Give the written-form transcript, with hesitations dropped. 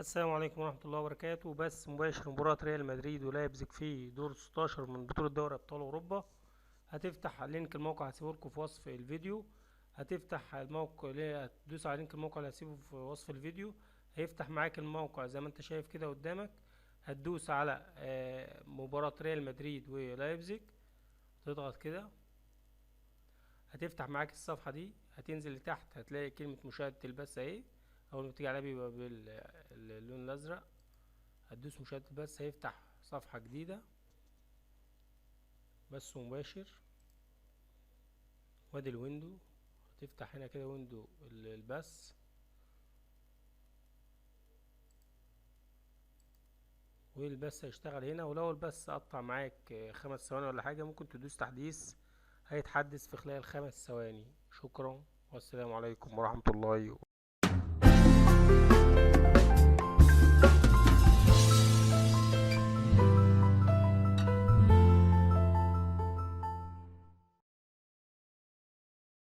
السلام عليكم ورحمة الله وبركاته. بث مباشر مباراة ريال مدريد ولايبزيج في دور 16 من بطولة دوري أبطال أوروبا. هتفتح لينك الموقع، هسيبهولكوا في وصف الفيديو. هتفتح الموقع، هتدوس على لينك الموقع اللي هسيبه في وصف الفيديو. هيفتح معاك الموقع زي ما انت شايف كده قدامك. هتدوس على مباراة ريال مدريد ولايبزيج، تضغط كده هتفتح معاك الصفحة دي. هتنزل لتحت هتلاقي كلمة مشاهدة البث اهي. أول ما بتيجي عليها بيبقى باللون الأزرق. هتدوس مشاهدة البث، هيفتح صفحة جديدة بث مباشر. وادي الويندو، هتفتح هنا كده ويندو البث، والبث هيشتغل هنا. ولو البث قطع معاك 5 ثواني ولا حاجة، ممكن تدوس تحديث، هيتحدث في خلال 5 ثواني. شكرا والسلام عليكم ورحمة الله